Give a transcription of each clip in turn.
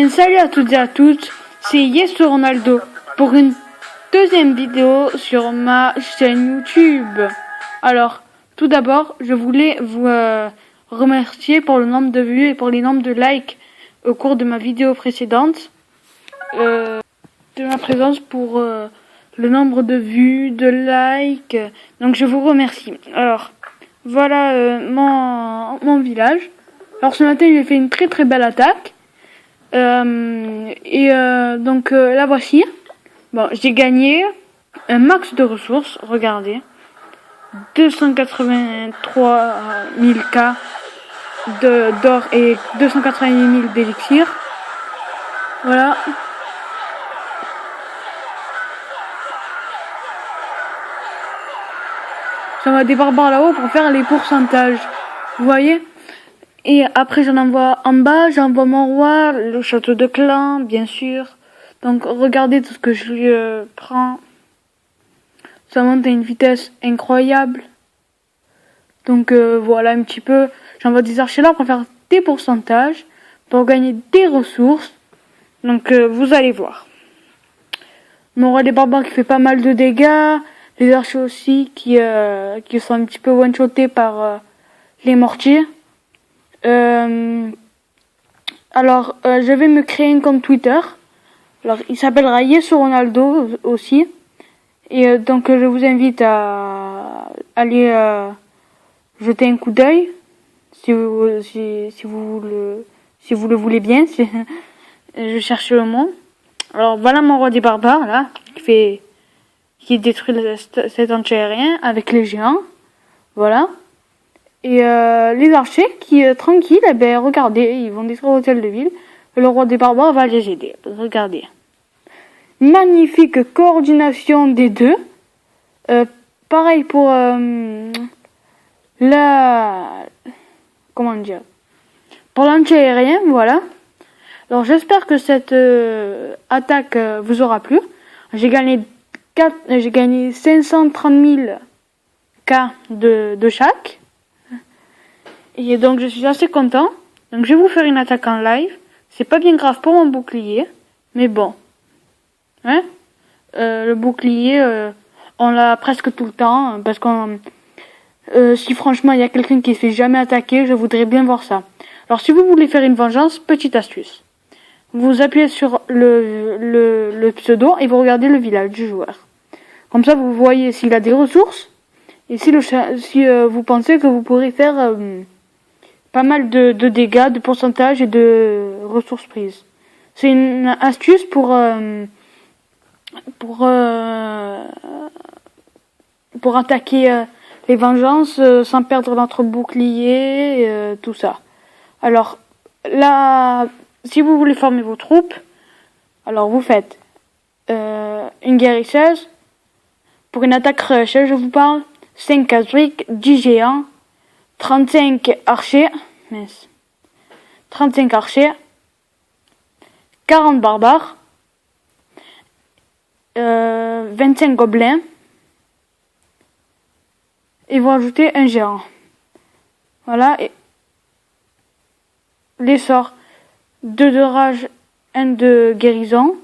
Salut à toutes et à tous, c'est Yes Ronaldo pour une deuxième vidéo sur ma chaîne YouTube. Alors, tout d'abord, je voulais vous remercier pour le nombre de vues et pour les nombres de likes au cours de ma vidéo précédente, de ma présence pour le nombre de vues, de likes. Donc, je vous remercie. Alors, voilà mon village. Alors ce matin j'ai fait une très belle attaque donc la voici. Bon, j'ai gagné un max de ressources, regardez, 283 000 K d'or et 280 000 d'élixir. Voilà. J'envoie des barbares là-haut pour faire les pourcentages, vous voyez. Et après j'en envoie en bas, j'envoie mon roi, le château de clan, bien sûr. Donc regardez tout ce que je lui prends. Ça monte à une vitesse incroyable. Donc voilà un petit peu. J'envoie des archers là pour faire des pourcentages, pour gagner des ressources. Donc vous allez voir. Mon roi des barbares qui fait pas mal de dégâts. Les archers aussi qui sont un petit peu one-shotés par les mortiers. Alors, je vais me créer un compte Twitter. Alors, il s'appellera Yes Ronaldo aussi. Et donc, je vous invite à aller jeter un coup d'œil si vous le voulez bien. Je cherche le mot. Alors, voilà mon roi des barbares là, qui détruit cet anti-aérien avec les géants. Voilà. Et les archers qui, tranquilles, regardez, ils vont détruire l'hôtel de ville. Le roi des barbares va les aider. Regardez. Magnifique coordination des deux. Pareil pour comment dire, pour l'anti-aérien, voilà. Alors j'espère que cette attaque vous aura plu. J'ai gagné 530 000 K de chaque. Et donc je suis assez content. Donc je vais vous faire une attaque en live. C'est pas bien grave pour mon bouclier. Mais bon. Hein, le bouclier, on l'a presque tout le temps. Parce qu'on si franchement il y a quelqu'un qui se fait jamais attaquer, je voudrais bien voir ça. Alors si vous voulez faire une vengeance, petite astuce. Vous appuyez sur le pseudo et vous regardez le village du joueur. Comme ça vous voyez s'il a des ressources. Et si vous pensez que vous pourrez faire pas mal de dégâts, de pourcentage et de ressources prises. C'est une astuce pour attaquer les vengeances sans perdre notre bouclier, tout ça. Alors là, si vous voulez former vos troupes, alors vous faites une guérisseuse. Pour une attaque rush, je vous parle 5 casriques, 10 géants, 35 archers, 40 barbares, 25 gobelins, et vous ajoutez un géant. Voilà, et les sorts 2 de rage, 1 de guérison.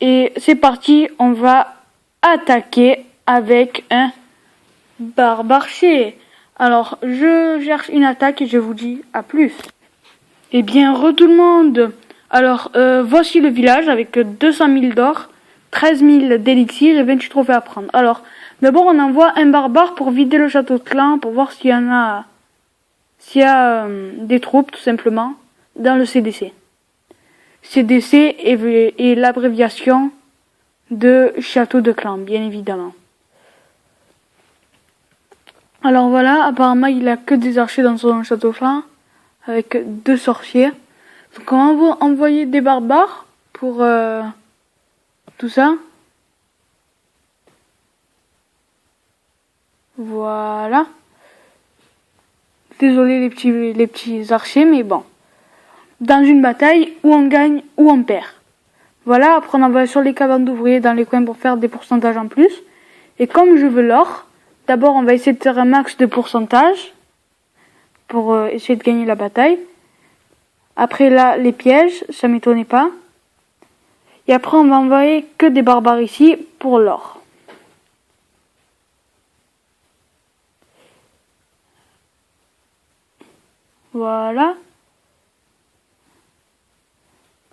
Et c'est parti, on va attaquer avec un barbarcher. Alors, je cherche une attaque et je vous dis à plus. Eh bien, tout le monde. Alors, voici le village avec 200 000 d'or, 13 000 d'élixir et 28 trophées à prendre. Alors, d'abord, on envoie un barbare pour vider le château de clan, pour voir s'il y a des troupes, tout simplement, dans le CDC. CDC est l'abréviation de château de clan, bien évidemment. Alors voilà, apparemment il a que des archers dans son château clan, avec 2 sorciers. Donc on va envoyer des barbares pour tout ça. Voilà. Désolé les petits archers, mais bon. Dans une bataille, où on gagne, ou on perd. Voilà, après on envoie sur les cabanes d'ouvriers dans les coins pour faire des pourcentages en plus. Et comme je veux l'or, d'abord on va essayer de faire un max de pourcentage pour essayer de gagner la bataille. Après là, les pièges, ça m'étonnait pas. Et après, on va envoyer que des barbares ici pour l'or. Voilà.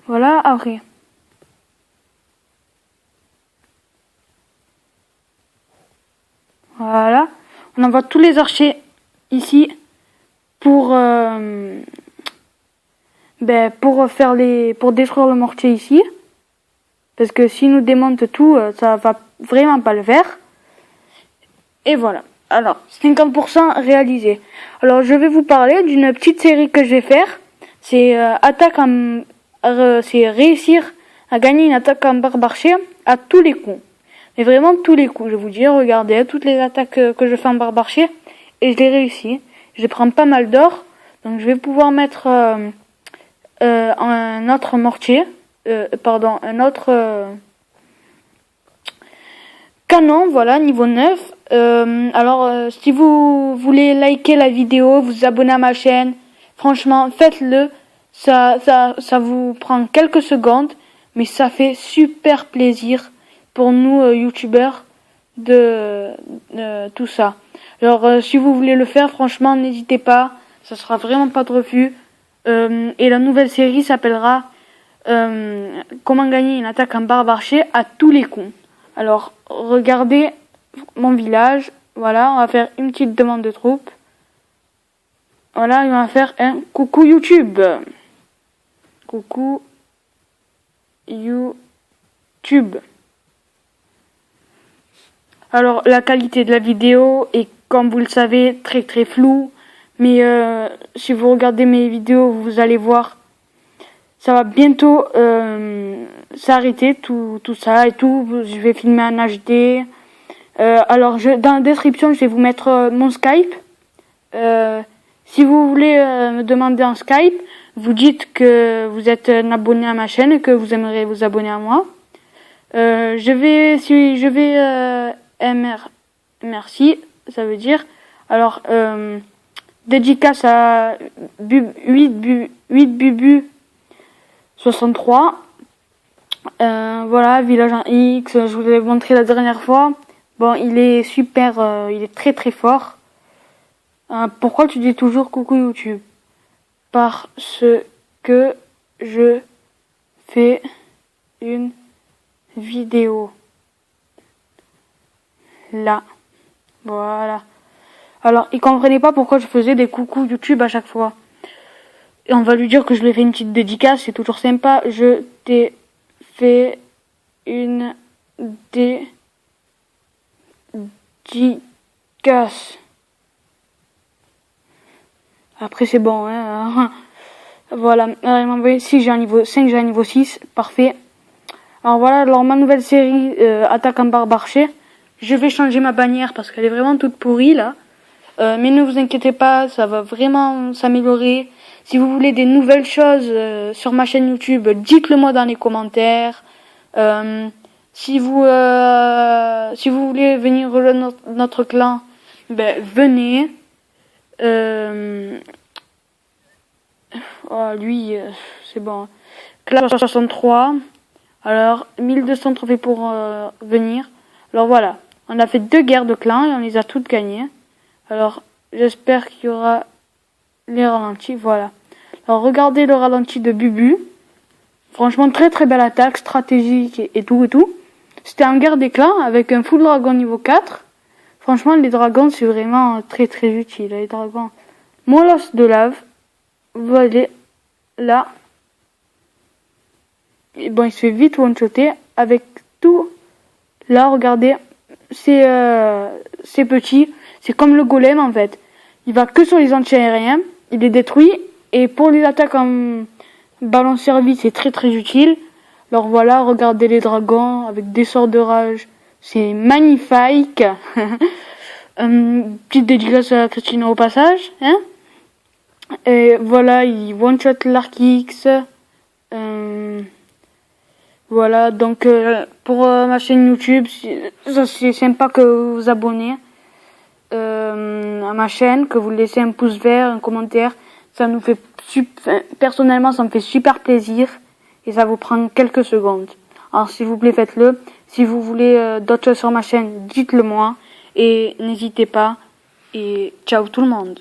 Voilà, après. Voilà. On envoie tous les archers ici pour pour détruire le mortier ici. Parce que s'ils nous démontent tout, ça va vraiment pas le faire. Et voilà. Alors, 50% réalisé. Alors, je vais vous parler d'une petite série que je vais faire. C'est c'est réussir à gagner une attaque en barbarché à tous les coups. Mais vraiment tous les coups. Je vous dis, regardez, toutes les attaques que je fais en barbarché, et je les réussis. Je prends pas mal d'or, donc je vais pouvoir mettre un autre mortier, un autre canon, voilà, niveau 9. Si vous voulez liker la vidéo, vous abonner à ma chaîne, franchement, faites-le. Ça vous prend quelques secondes, mais ça fait super plaisir pour nous youtubeurs de tout ça. Alors si vous voulez le faire, franchement, n'hésitez pas, ça sera vraiment pas de refus. Et la nouvelle série s'appellera Comment gagner une attaque en barbarché à tous les coups. Alors regardez mon village, voilà, on va faire une petite demande de troupes. Voilà, on va faire un coucou YouTube. Coucou YouTube. Alors la qualité de la vidéo est, comme vous le savez, très très floue. Mais si vous regardez mes vidéos, vous allez voir, ça va bientôt s'arrêter tout ça et tout. Je vais filmer en HD. Dans la description, je vais vous mettre mon Skype. Si vous voulez me demander en Skype, vous dites que vous êtes un abonné à ma chaîne et que vous aimeriez vous abonner à moi. Merci, ça veut dire. Alors, dédicace à 8bubu 63. Voilà, village en X, je vous l'ai montré la dernière fois. Bon, il est super, il est très très fort. Pourquoi tu dis toujours coucou YouTube? Parce que je fais une vidéo. Là. Voilà. Alors, il comprenait pas pourquoi je faisais des coucou YouTube à chaque fois. Et on va lui dire que je lui ai fait une petite dédicace, c'est toujours sympa. Je t'ai fait une dédicace. Après, c'est bon, hein. Voilà. Alors, il m'a envoyé 6, j'ai un niveau 5, j'ai un niveau 6. Parfait. Alors voilà, alors ma nouvelle série, Attaque en barbarché. Je vais changer ma bannière parce qu'elle est vraiment toute pourrie, là. Mais ne vous inquiétez pas, ça va vraiment s'améliorer. Si vous voulez des nouvelles choses sur ma chaîne YouTube, dites-le moi dans les commentaires. Si vous voulez venir rejoindre notre clan, venez. Lui, c'est bon. Classe 63. Alors, 1200 trophées pour venir. Alors voilà, on a fait 2 guerres de clans et on les a toutes gagnées. Alors, j'espère qu'il y aura les ralentis, voilà. Alors, regardez le ralenti de Bubu. Franchement, très très belle attaque, stratégique et tout et tout. C'était en guerre des clans avec un full dragon niveau 4. Franchement, les dragons, c'est vraiment très très utile. Les dragons. Molosse de lave. Voilà, là. Et bon, il se fait vite one-shotter avec tout. Là, regardez, c'est petit. C'est comme le golem, en fait. Il va que sur les anti-aériens. Il les détruit. Et pour les attaques en ballon servi, c'est très très utile. Alors voilà, regardez les dragons avec des sorts de rage. C'est magnifique. Petite dédicace à Christina au passage. Hein, et voilà, il one-shot l'Arc X. Voilà, donc pour ma chaîne YouTube, c'est sympa que vous vous abonnez à ma chaîne, que vous laissez un pouce vert, un commentaire. Ça nous fait personnellement, ça me fait super plaisir et ça vous prend quelques secondes. Alors s'il vous plaît, faites-le. Si vous voulez d'autres choses sur ma chaîne, dites-le moi et n'hésitez pas. Et ciao tout le monde.